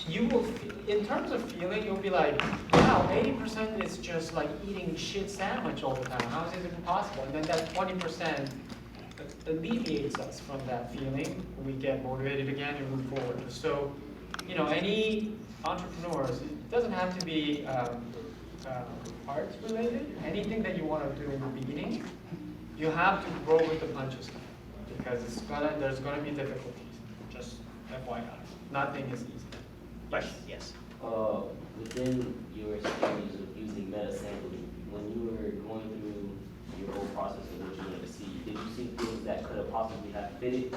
you will, in terms of feeling, you'll be like, wow, 80% is just like eating shit sandwich all the time. How is it even possible? And then that 20% alleviates us from that feeling. We get motivated again and move forward. So, any entrepreneurs, it doesn't have to be arts related. Anything that you want to do in the beginning, you have to roll with the punches because there's gonna be difficulties. Just FYI, nothing is easy. Question? Yes. Within your stages of using meta sampling, when you were going through your whole process of what you wanted to see, did you see things that could have possibly have fitted,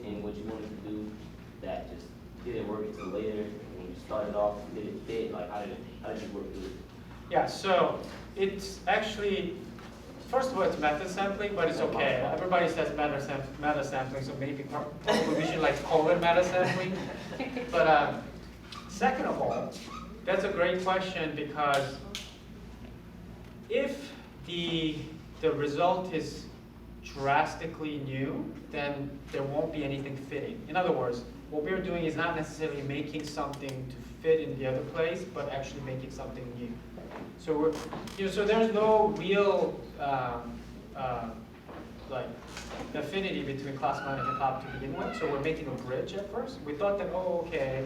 in what you wanted to do that just didn't work until later? When you started off, did it fit? Like how did you work through it? Yeah, so it's actually, first of all, it's meta sampling, but it's okay. Everybody says meta sampling, so maybe we should like call it meta sampling. But second of all, that's a great question because if the result is drastically new, then there won't be anything fitting. In other words, what we're doing is not necessarily making something to fit in the other place, but actually making something new. So so there's no real like affinity between classical and hip hop to begin with. So we're making a bridge at first. We thought that, oh, okay.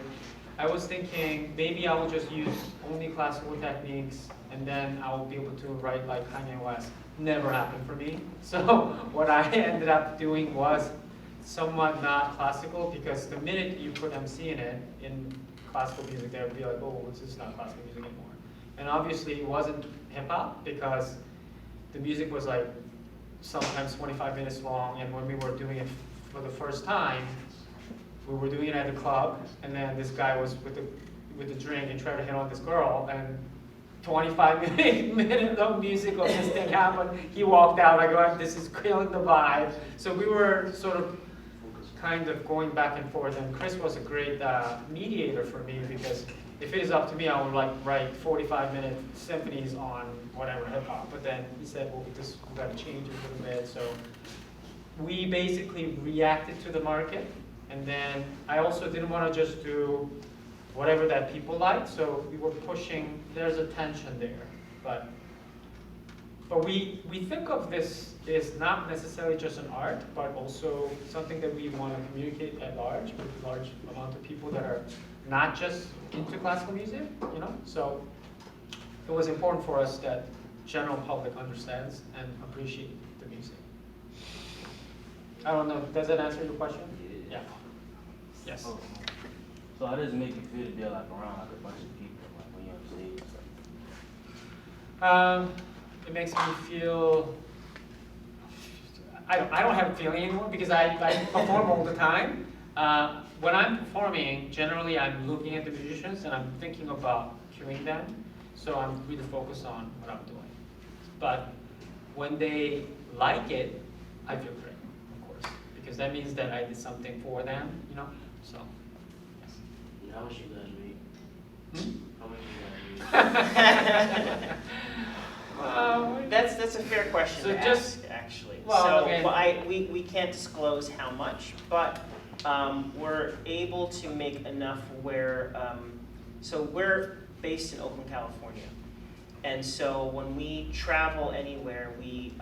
I was thinking maybe I will just use only classical techniques and then I will be able to write like Kanye West. Never happened for me. So what I ended up doing was somewhat not classical because the minute you put MC in it, in classical music, they would be like, oh, this is not classical music anymore. And obviously it wasn't hip hop because the music was like sometimes 25 minutes long, and when we were doing it for the first time, we were doing it at the club, and then this guy was with the drink and tried to hit on this girl, and 25 minutes of music of this thing happened. He walked out. I go, this is killing the vibe. So we were sort of kind of going back and forth, and Chris was a great mediator for me because if it is up to me, I would like write 45-minute symphonies on whatever hip hop. But then he said, well, we got to change it a little bit. So we basically reacted to the market, and then I also didn't want to just do whatever that people liked. So we were pushing. There's a tension there, but we think of this as not necessarily just an art, but also something that we want to communicate at large with a large amount of people that are not just into classical music, So it was important for us that general public understands and appreciate the music. I don't know, does that answer your question? Yeah. Yes. Oh. So how does it make you feel to be like around like a bunch of people, like when you're on stage and stuff? It makes me feel, I don't have a feeling anymore because I perform all the time. When I'm performing, generally I'm looking at the musicians and I'm thinking about cueing them. So I'm really focused on what I'm doing. But when they like it, I feel great, of course, because that means that I did something for them, So, yes. And how much you guys read? How much you guys read? That's a fair question So to just- ask, actually. well, So okay. we can't disclose how much, but we're able to make enough where, so we're based in Oakland, California. And so when we travel anywhere, we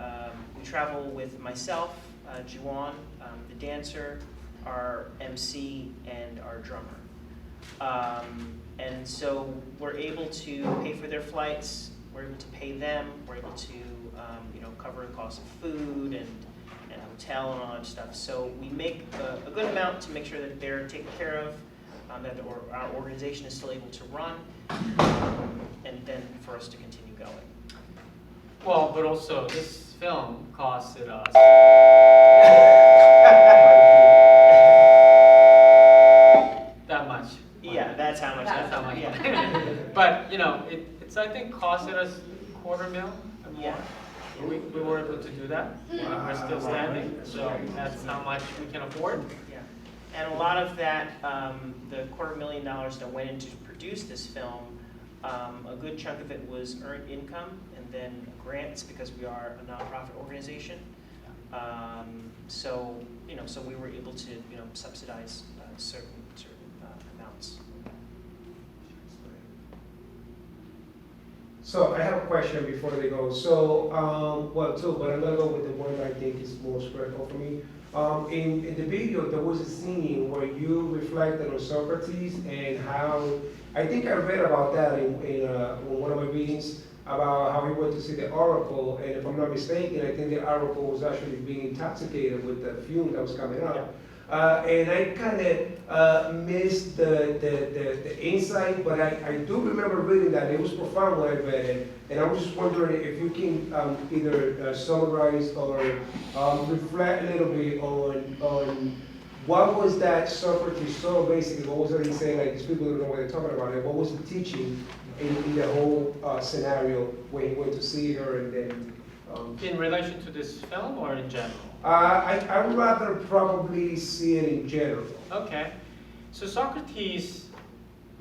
travel with myself, Juwan, the dancer, our MC, and our drummer. And so we're able to pay for their flights, we're able to pay them, we're able to cover the cost of food and hotel and all that stuff. So we make a good amount to make sure that they're taken care of, that our organization is still able to run, and then for us to continue going. Well, but also this film costed us. That much. Yeah, that's how much. That's how much. Yeah. But it's I think costed us $250,000 or more. Yeah. We were able to do that. We're still standing, so that's how much we can afford. Yeah. And a lot of that, the $250,000 that went in to produce this film, a good chunk of it was earned income and then grants because we are a nonprofit organization. So we were able to subsidize certain amounts. So I have a question before they go. So, well, two, but I'm gonna go with the one I think is most critical for me. In the video, there was a scene where you reflected on Socrates and how, I think I read about that in one of my readings, about how he went to see the oracle, and if I'm not mistaken, I think the oracle was actually being intoxicated with the fume that was coming up. And I kind of missed the insight, but I do remember reading that. It was profound when I read it, and I was just wondering if you can either summarize or reflect a little bit on what was that Socrates so basically, what was it he saying, like these people don't know what they're talking about, like, what was the teaching in the whole scenario when he went to see her and then... In relation to this film or in general? I would rather probably see it in general. Okay. So Socrates,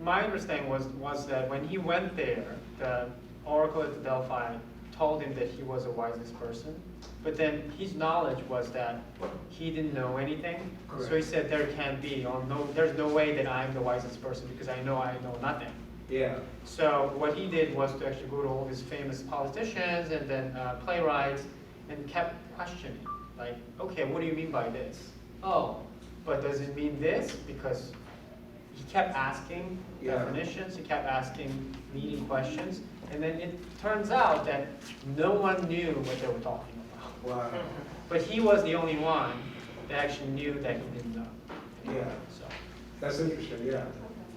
my understanding was that when he went there, the oracle at the Delphi told him that he was the wisest person, but then his knowledge was that he didn't know anything. Correct. So he said there can't be, there's no way that I'm the wisest person because I know nothing. Yeah. So what he did was to actually go to all these famous politicians and then playwrights and kept questioning. Like, okay, what do you mean by this? Oh, but does it mean this? Because he kept asking definitions, he kept asking leading questions, and then it turns out that no one knew what they were talking about. Wow. But he was the only one that actually knew that he didn't know. Yeah. So. That's interesting, yeah.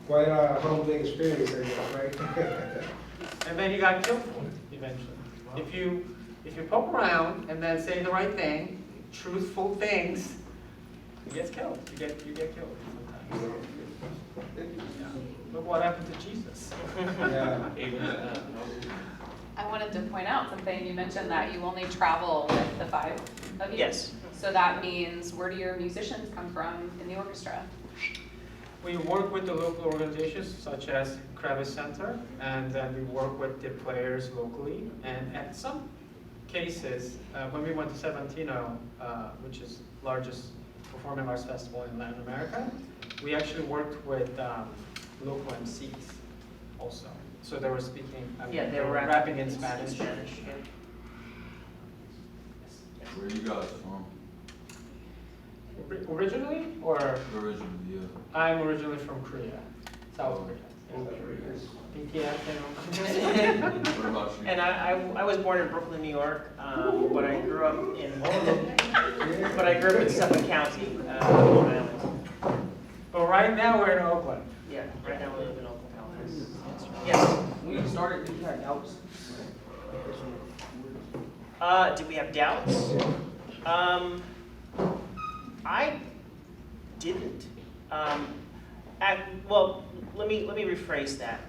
Quite a humbling experience, I guess, right? And then he got killed for it eventually. If you poke around and then say the right thing, truthful things, he gets killed. You get killed sometimes. Yeah. Look what happened to Jesus. Yeah. I wanted to point out something. You mentioned that you only travel with the 5 of you. Yes. So that means, where do your musicians come from in the orchestra? We work with the local organizations such as Kravis Center, and then we work with the players locally. And at some cases, when we went to Savantino, which is largest performing arts festival in Latin America, we actually worked with local MCs also. So they were speaking, They were rapping in Spanish. Yeah. Where you guys from? Originally, or Originally, yeah. I'm originally from Korea, South Korea. BTS, What about you? And I was born in Brooklyn, New York, but I grew up in Suffolk County, Long Island. But right now we're in Oakland. Yeah, right now we live in Oakland, California. Yes. When you started, did you have doubts? Did we have doubts? I didn't. Well, let me rephrase that.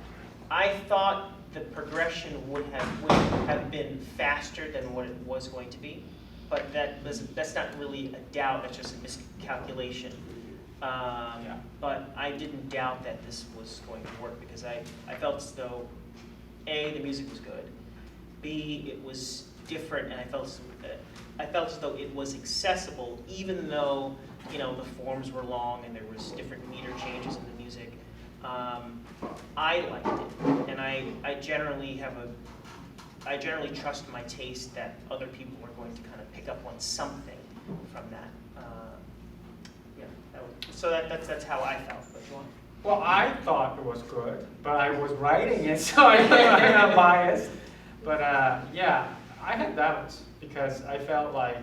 I thought the progression would have been faster than what it was going to be, but that's not really a doubt. That's just a miscalculation. But I didn't doubt that this was going to work because I felt as though A, the music was good, B, it was different, and I felt as though it was accessible, even though the forms were long and there was different meter changes in the music. I liked it, and I generally trust my taste that other people are going to kind of pick up on something from that. So that's how I felt. But you want? Well, I thought it was good, but I was writing it, so I'm not biased. But yeah, I had doubts because I felt like,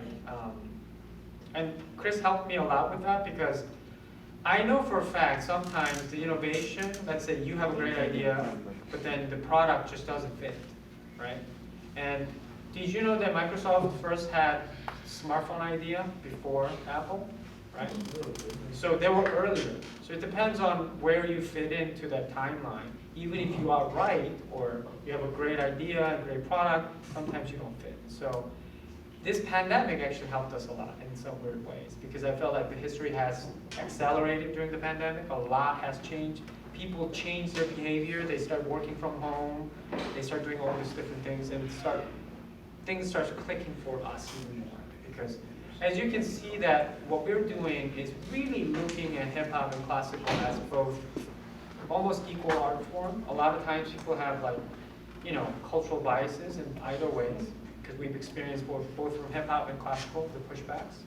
and Chris helped me a lot with that because I know for a fact sometimes the innovation, let's say you have a great idea, but then the product just doesn't fit, right? And did you know that Microsoft first had smartphone idea before Apple, right? So they were earlier. So it depends on where you fit into that timeline. Even if you are right or you have a great idea, a great product, sometimes you don't fit. So this pandemic actually helped us a lot in some weird ways because I felt like the history has accelerated during the pandemic. A lot has changed. People change their behavior. They start working from home. They start doing all these different things, and things start clicking for us even more. Because as you can see, that what we're doing is really looking at hip hop and classical as both almost equal art form. A lot of times people have like cultural biases in either ways, because we've experienced both from hip hop and classical, the pushbacks.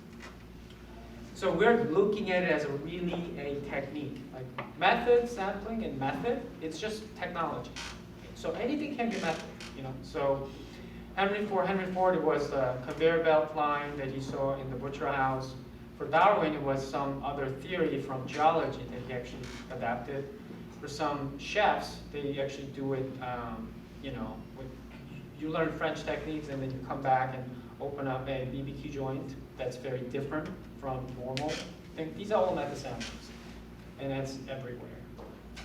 So we're looking at it as really a technique, like method, sampling, and method, it's just technology. So anything can be method, So Henry Ford, it was the conveyor belt line that you saw in the butcher house. For Darwin, it was some other theory from geology that he actually adapted. For some chefs, they actually do it, you learn French techniques and then you come back and open up a BBQ joint that's very different from normal thing. These are all method samples, and it's everywhere.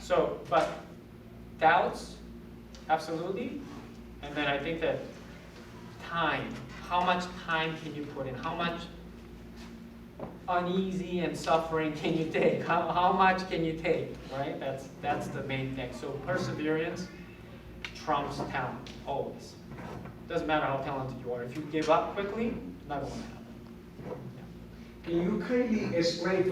So, but doubts, absolutely. And then I think that time, how much time can you put in? How much uneasy and suffering can you take? How much can you take, right? That's the main thing. So perseverance trumps talent, always. Doesn't matter how talented you are. If you give up quickly, not going to happen. Can you kindly explain to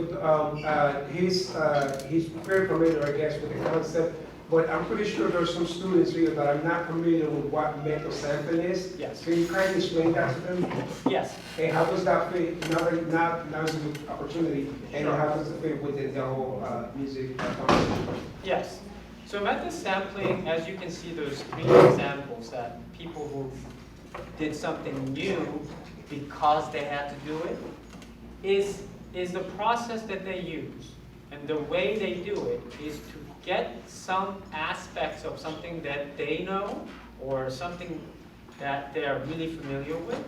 he's very familiar, I guess, with the concept, but I'm pretty sure there's some students here that are not familiar with what method sampling is. Yes. Can you kindly explain that to them? Yes. And how does that fit, now's a good opportunity, and Sure. how does it fit within the whole music conversation? Yes. So method sampling, as you can see, there's 3 examples that people who did something new because they had to do it is the process that they use. And the way they do it is to get some aspects of something that they know or something that they are really familiar with,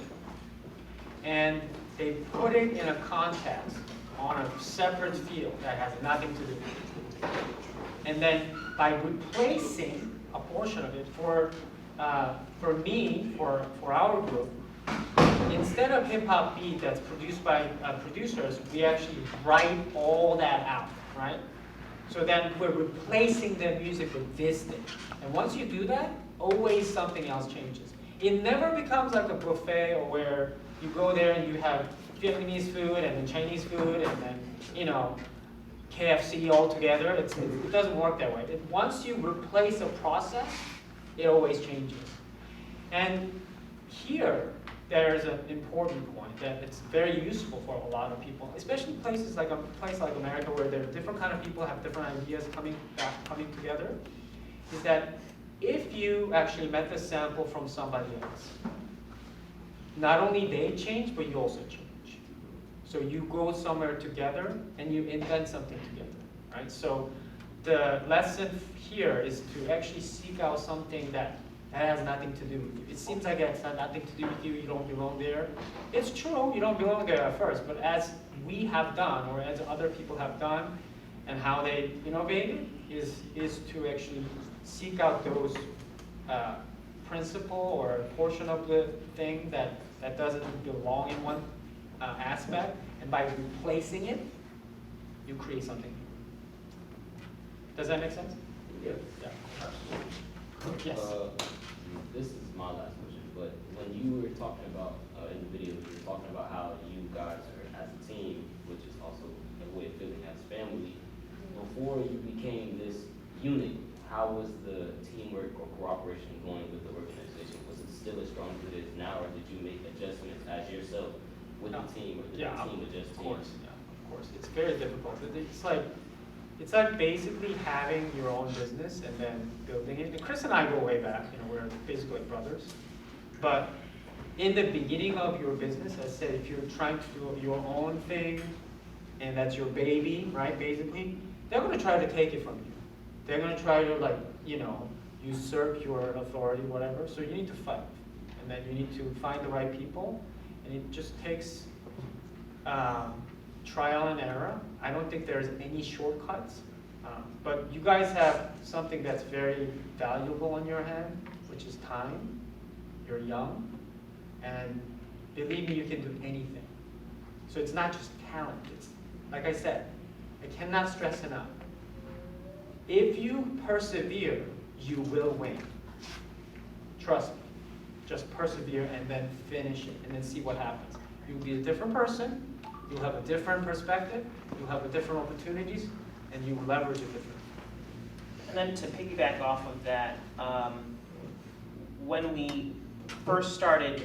and they put it in a context on a separate field that has nothing to do with it. And then by replacing a portion of it, for our group, instead of hip hop beat that's produced by producers, we actually write all that out, right? So then we're replacing the music with this thing. And once you do that, always something else changes. It never becomes like a buffet or where you go there and you have Vietnamese food and then Chinese food and then, KFC all together. It doesn't work that way. Once you replace a process, it always changes. And here, there's an important point that it's very useful for a lot of people, especially places like a place like America where there are different kind of people have different ideas coming together, is that if you actually method sample from somebody else, not only they change, but you also change. So you go somewhere together and you invent something together, right? So the lesson here is to actually seek out something that has nothing to do with you. It seems like it's had nothing to do with you, you don't belong there. It's true, you don't belong there at first, but as we have done, or as other people have done, and how they innovated, is to actually seek out those principle or portion of the thing that doesn't belong in one aspect, and by replacing it, you create something new. Does that make sense? Yeah. Yes. This is my last question, but when you were talking about, in the video, you were talking about how you guys are as a team, which is also a way of feeling as family. Before you became this unit, how was the teamwork or cooperation going with the organization? Was it still as strong as it is now, or did you make adjustments as yourself with the team, or did the team adjust Of teams? course, yeah, of course. It's very difficult. It's like basically having your own business and then building it. And Chris and I go way back, we're basically like brothers. But in the beginning of your business, as I said, if you're trying to do your own thing and that's your baby, right, basically, they're going to try to take it from you. They're going to try to usurp your authority, whatever. So you need to fight. And then you need to find the right people. And it just takes trial and error. I don't think there's any shortcuts, but you guys have something that's very valuable on your hand, which is time. You're young, and believe me, you can do anything. So it's not just talent. It's, like I said, I cannot stress enough. If you persevere, you will win. Trust me. Just persevere and then finish it, and then see what happens. You'll be a different person. You'll have a different perspective, you'll have different opportunities, and you leverage it differently. And then to piggyback off of that, when we first started,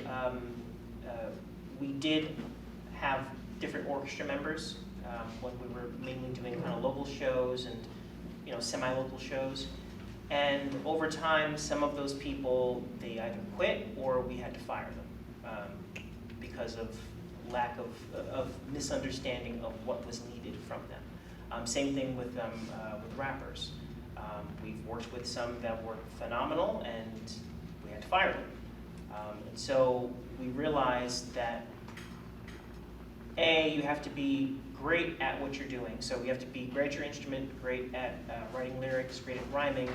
we did have different orchestra members when we were mainly doing kind of local shows and semi-local shows. And over time, some of those people, they either quit or we had to fire them because of lack of misunderstanding of what was needed from them. Same thing with rappers. We've worked with some that were phenomenal and we had to fire them. And so we realized that you have to be great at what you're doing. So you have to be great at your instrument, great at writing lyrics, great at rhyming,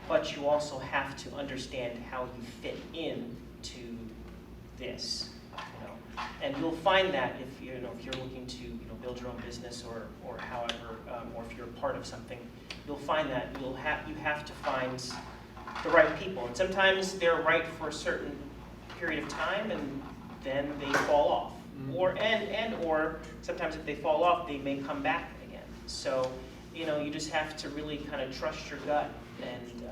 but you also have to understand how you fit in to this. And you'll find that if you're looking to build your own business or however, or if you're part of something, you'll find that you have to find the right people. And sometimes they're right for a certain period of time and then they fall off. Or sometimes if they fall off, they may come back again. So, you just have to really kind of trust your gut and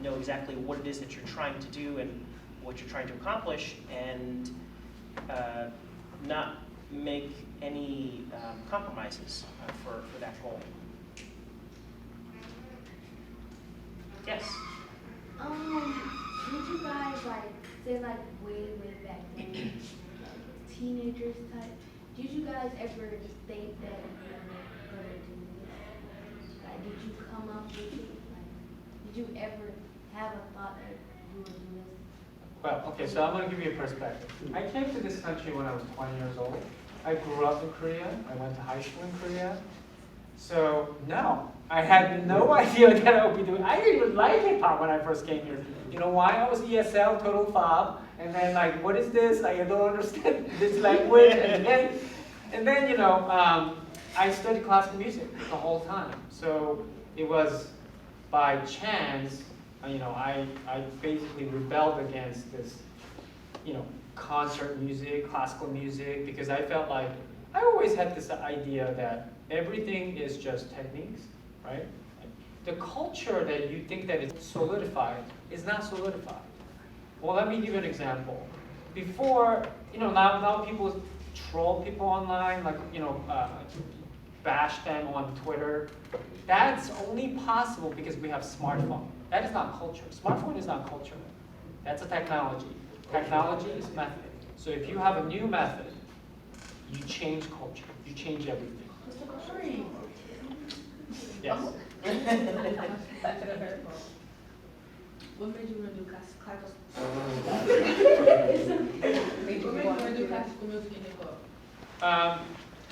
know exactly what it is that you're trying to do and what you're trying to accomplish, and not make any compromises for that goal. Yes? Did you guys say way back then, teenagers type, did you guys ever think that you were gonna do this? Did you come up with it? Did you ever have a thought that you would do this? Well, okay, so I'm going to give you a perspective. I came to this country when I was 20 years old. I grew up in Korea. I went to high school in Korea. So, no, I had no idea that I would be doing. I didn't even like hip hop when I first came here. You know why? I was ESL, total fob, and then what is this? I don't understand this language. And then I studied classical music the whole time. So it was by chance. I basically rebelled against this, concert music, classical music, because I felt like I always had this idea that everything is just techniques, right? The culture that you think that is solidified is not solidified. Well, let me give you an example. Before, now people troll people online, bash them on Twitter. That's only possible because we have smartphone. That is not culture. Smartphone is not culture. That's a technology. Technology is method. So if you have a new method, you change culture. You change everything. Yes. What made you want to do classical? Music in hip hop?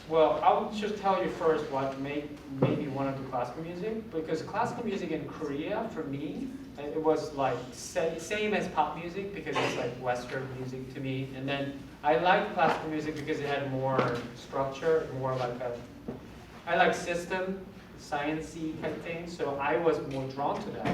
Well, I'll just tell you first what made me want to do classical music, because classical music in Korea, for me, it was same as pop music, because it's like Western music to me. And then I liked classical music because it had more structure, more I like system, science-y type thing, so I was more drawn to that.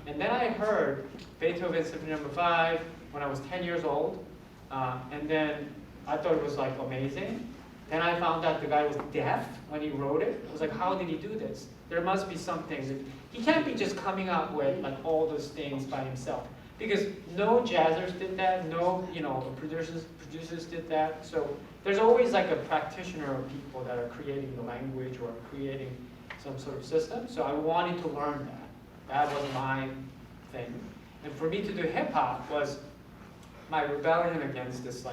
And then I heard Beethoven's Symphony No. 5 when I was 10 years old, and then I thought it was amazing. Then I found out the guy was deaf when he wrote it. I was like, how did he do this? There must be something. He can't be just coming up with all those things by himself, because no jazzers did that, no producers did that. So there's always a practitioner of people that are creating the language or creating some sort of system. So I wanted to learn that. That was my thing. And for me to do hip hop was my rebellion against this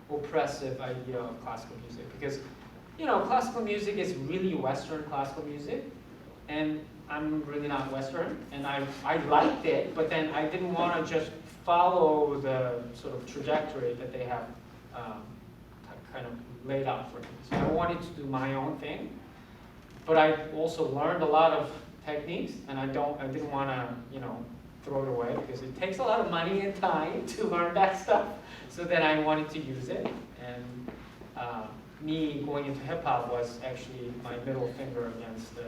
oppressive idea of classical music, because classical music is really Western classical music, and I'm really not Western, and I liked it, but then I didn't want to just follow the sort of trajectory that they have kind of laid out for me. So I wanted to do my own thing, but I also learned a lot of techniques, and I didn't want to throw it away, because it takes a lot of money and time to learn that stuff. So then I wanted to use it, and me going into hip hop was actually my middle finger against the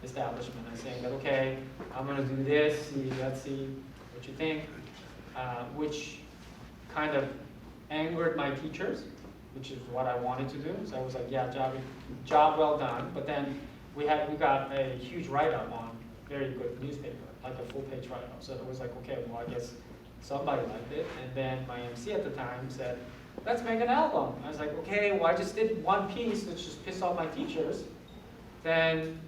establishment. I'm saying that, okay, I'm going to do this, let's see what you think, which kind of angered my teachers, which is what I wanted to do. So I was like, yeah, job well done. But then we got a huge write-up on very good newspaper, a full-page write-up. So it was like, okay, well, I guess somebody liked it, and then my MC at the time said, let's make an album. I was like, okay, well, I just did one piece, which just pissed off my teachers. Then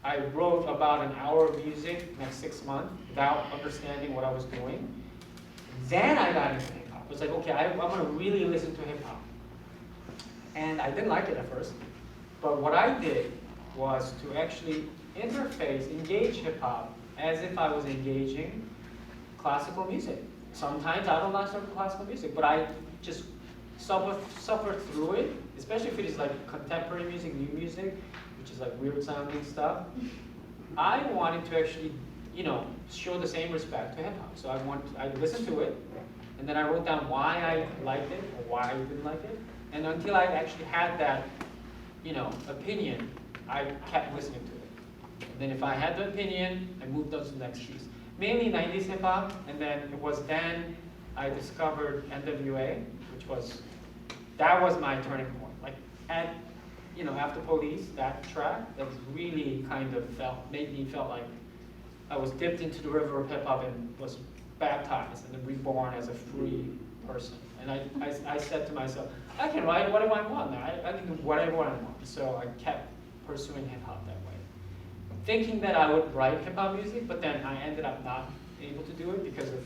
I wrote about an hour of music next 6 months without understanding what I was doing. Then I got into hip hop. I was like, okay, I'm gonna really listen to hip hop. And I didn't like it at first, but what I did was to actually interface, engage hip hop as if I was engaging classical music. Sometimes I don't like certain classical music, but I just suffer through it, especially if it is like contemporary music, new music, which is like weird sounding stuff. I wanted to actually, show the same respect to hip hop. So I listened to it, and then I wrote down why I liked it or why I didn't like it. And until I actually had that, opinion, I kept listening to it. And then if I had the opinion, I moved on to the next piece. Mainly 90s hip hop, and then it was then I discovered NWA, that was my turning point. Like after Police, that track, that really kind of made me feel like I was dipped into the river of hip hop and was baptized and then reborn as a free person. And I said to myself, I can write whatever I want now. I can do whatever I want. So I kept pursuing hip hop that way, thinking that I would write hip hop music, but then I ended up not able to do it because of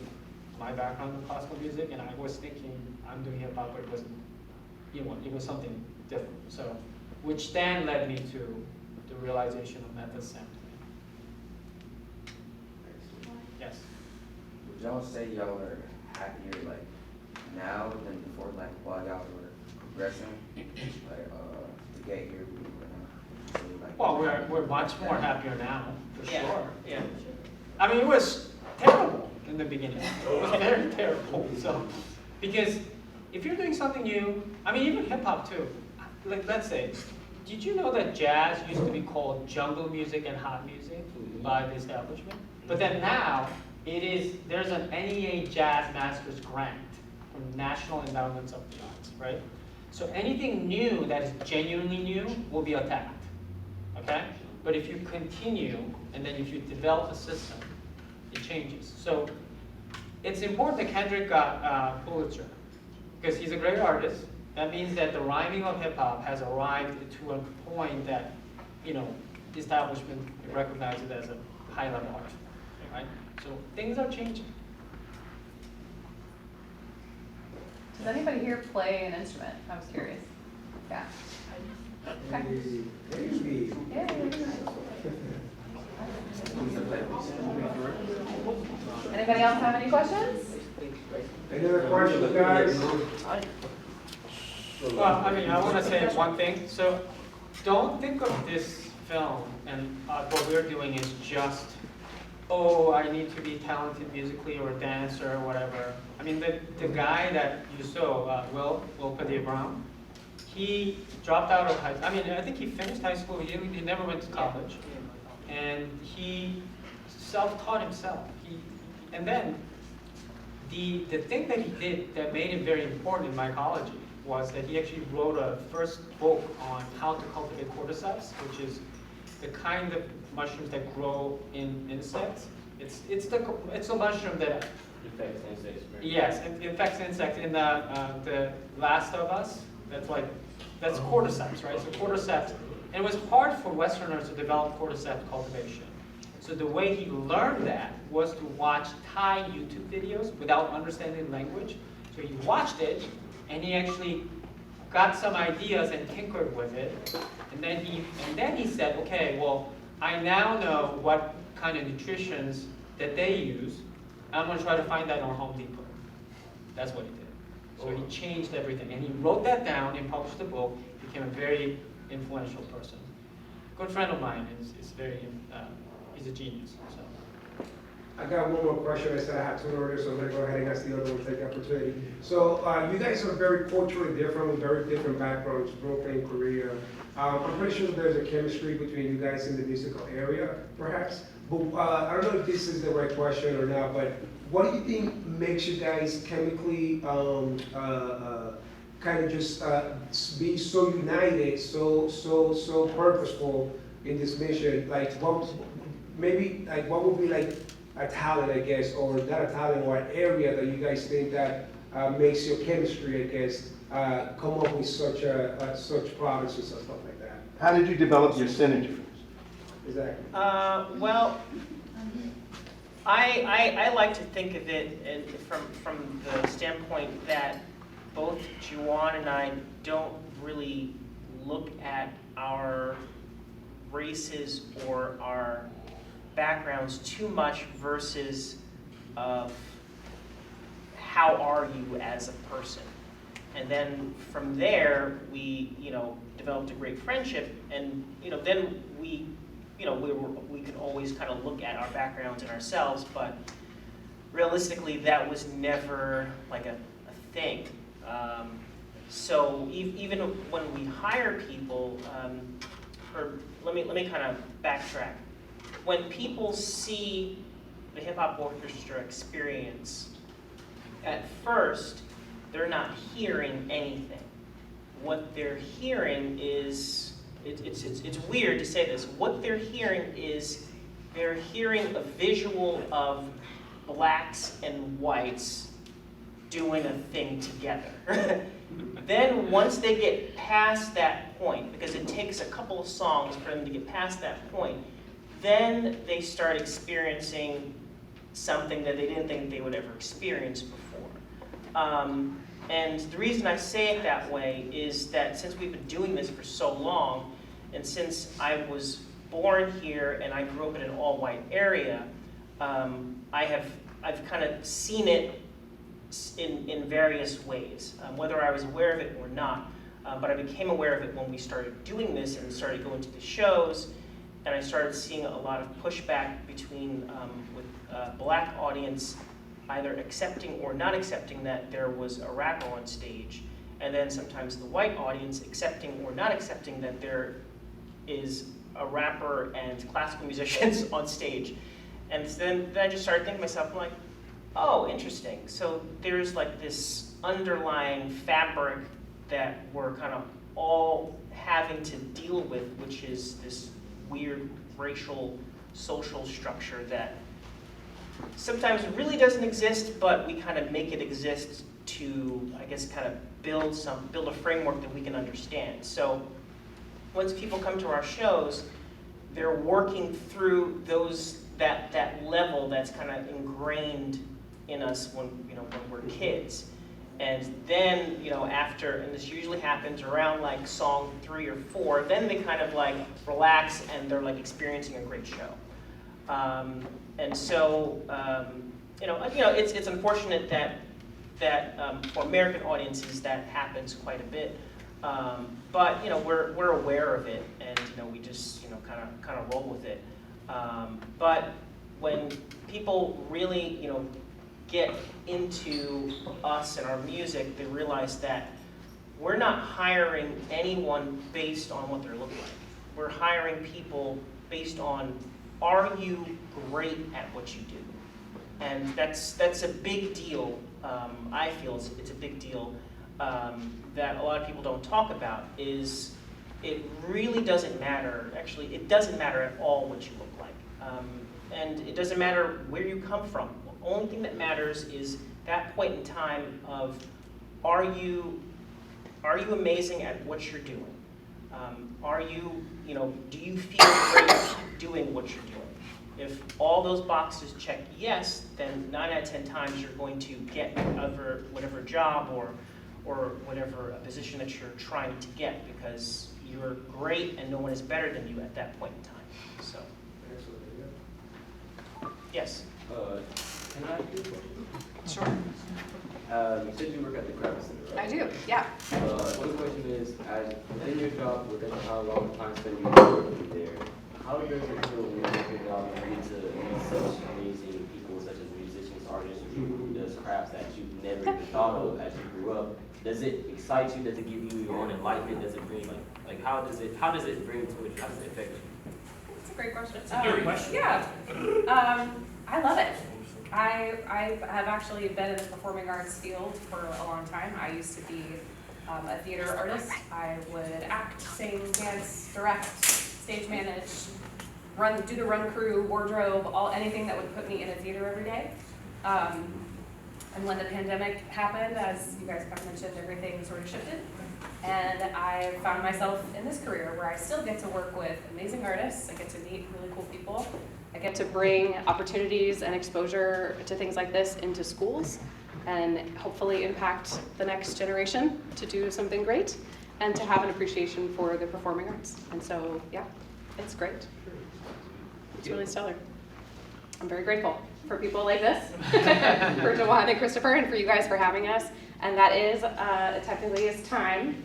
my background in classical music, and I was thinking I'm doing hip hop, but it wasn't. It was something different. So, which then led me to the realization of method sampling. Yes. Would y'all say y'all are happier like now than before, like while y'all were progressing, like to get here? So, like, Well, we're much more happier now, for Yeah, sure. yeah. I mean, it was terrible in the beginning. It was very terrible. So, because if you're doing something new, I mean, even hip hop too. Like, let's say, did you know that jazz used to be called jungle music and hot music by the establishment? But then now, there's an NEA Jazz Masters grant from National Endowments of the Arts, right? So anything new that is genuinely new will be attacked, okay? But if you continue, and then if you develop a system, it changes. So it's important that Kendrick got Pulitzer, because he's a great artist. That means that the rhyming of hip hop has arrived to a point that, the establishment recognizes it as a high level art, right? So things are changing. Does anybody here play an instrument? I was curious. Yeah. Okay. Maybe. Yeah. Anybody else have any questions? Any other questions, guys? Well, I mean, I want to say one thing. So don't think of this film and what we're doing is just, oh, I need to be talented musically or a dancer or whatever. I mean, the guy that you saw, Will Padilla Brown, he dropped out of high school. I mean, I think he finished high school. He never went to college. And he self-taught himself. And then the thing that he did that made him very important in mycology was that he actually wrote a first book on how to cultivate cordyceps, which is the kind of mushrooms that grow in insects. It's a mushroom that Infects insects. Right? yes, it infects insects. In the Last of Us, that's cordyceps, right? So cordyceps, and it was hard for Westerners to develop cordyceps cultivation. So the way he learned that was to watch Thai YouTube videos without understanding the language. So he watched it, and he actually got some ideas and tinkered with it. And then he said, okay, well, I now know what kind of nutritions that they use. I'm going to try to find that on Home Depot. That's what he did. So he changed everything. And he wrote that down and published the book, became a very influential person. A good friend of mine is very, he's a genius. So. I got one more question. I said I had two orders, so I'm gonna go ahead and ask the other one, take the opportunity. So you guys are very culturally different, with very different backgrounds, Brooklyn, Korea. I'm pretty sure there's a chemistry between you guys in the musical area, perhaps. But I don't know if this is the right question or not, but what do you think makes you guys chemically kind of just be so united, so purposeful in this mission? Like what would be like a talent, I guess, or not a talent, or an area that you guys think that makes your chemistry, I guess, come up with such products and stuff like that? How did you develop your synergy? Exactly. Well, I like to think of it from the standpoint that both Juwan and I don't really look at our races or our backgrounds too much versus how are you as a person. And then from there, we, developed a great friendship, and, then we could always kind of look at our backgrounds and ourselves, but realistically, that was never like a thing. So even when we hire people, or let me kind of backtrack. When people see the hip hop orchestra experience, at first, they're not hearing anything. What they're hearing is, it's weird to say this, what they're hearing is, they're hearing a visual of blacks and whites doing a thing together. Then once they get past that point, because it takes a couple of songs for them to get past that point, then they start experiencing something that they didn't think they would ever experience before. And the reason I say it that way is that since we've been doing this for so long, and since I was born here and I grew up in an all-white area, I've kind of seen it in various ways, whether I was aware of it or not. But I became aware of it when we started doing this and started going to the shows, and I started seeing a lot of pushback between with black audience either accepting or not accepting that there was a rapper on stage, and then sometimes the white audience accepting or not accepting that there is a rapper and classical musicians on stage. And then I just started thinking to myself, I'm like, oh, interesting. So there's like this underlying fabric that we're kind of all having to deal with, which is this weird racial social structure that sometimes really doesn't exist, but we kind of make it exist to, I guess, kind of build a framework that we can understand. So once people come to our shows, they're working through that level that's kind of ingrained in us when we're kids. And then, after, and this usually happens around like song 3 or 4, then they kind of like relax and they're like experiencing a great show. And so, it's unfortunate that for American audiences that happens quite a bit. But we're aware of it, and we just kind of roll with it. But when people really get into us and our music, they realize that we're not hiring anyone based on what they look like. We're hiring people based on, are you great at what you do? And that's a big deal. I feel it's a big deal that a lot of people don't talk about. Is it really doesn't matter. Actually, it doesn't matter at all what you look like, and it doesn't matter where you come from. The only thing that matters is that point in time of, are you amazing at what you're doing? Are you, do you feel great doing what you're doing? If all those boxes check yes, then 9 out of 10 times you're going to get whatever job or whatever position that you're trying to get, because you're great and no one is better than you at that point in time. So, yes. Can I ask you a question? Sure. You said you work at the Craft Center, right? I do, yeah. One question is, within your job, within how long time spent you working there, how does it feel when you work your job and you get to meet such amazing people, such as musicians, artists, who does crafts that you've never even thought of as you grew up? Does it excite you? Does it give you your own enlightenment? Does it bring like how does it bring to it? How does it affect you? That's a great question. That's a good question. Yeah. I love it. I have actually been in the performing arts field for a long time. I used to be a theater artist. I would act, sing, dance, direct, stage manage, do the run crew, wardrobe, anything that would put me in a theater every day. And when the pandemic happened, as you guys kind of mentioned, everything sort of shifted. And I found myself in this career where I still get to work with amazing artists. I get to meet really cool people. I get to bring opportunities and exposure to things like this into schools and hopefully impact the next generation to do something great and to have an appreciation for the performing arts. And so, yeah, it's great. It's really stellar. I'm very grateful for people like this, for Jawan and Christopher, and for you guys for having us. And that is, technically is time.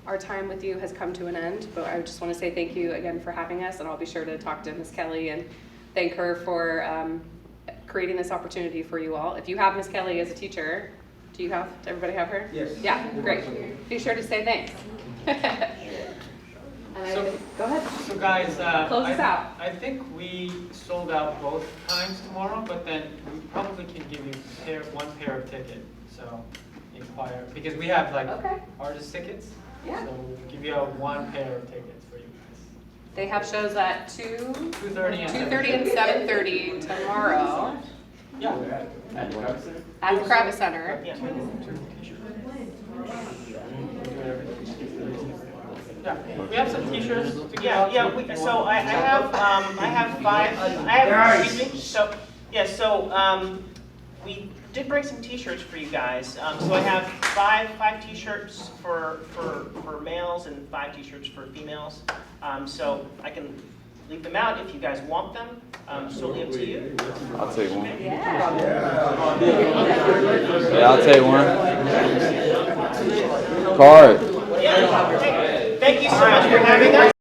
Our time with you has come to an end, but I just want to say thank you again for having us, and I'll be sure to talk to Ms. Kelly and thank her for creating this opportunity for you all. If you have Ms. Kelly as a teacher, does everybody have her? Yes. Yeah, great. Be sure to say thanks. Go ahead. So guys, Close us out. I think we sold out both times tomorrow, but then we probably can give you one pair of tickets. So inquire, because we have like Okay. artist tickets. Yeah. So we'll give you one pair of tickets for you guys. They have shows at 2:30 and 2:30 and 7:30 tomorrow Yeah. At the Kravis Center? at the Kravis Center. Yeah. Yeah, we have some t-shirts to give Yeah, out. yeah, so I have we did bring some t-shirts for you guys. So I have five t-shirts for males and 5 t-shirts for females. So I can leave them out if you guys want them. Totally up to you. I'll take one. Yeah. Yeah, I'll take one. Card. Yeah, thank you so much for having us.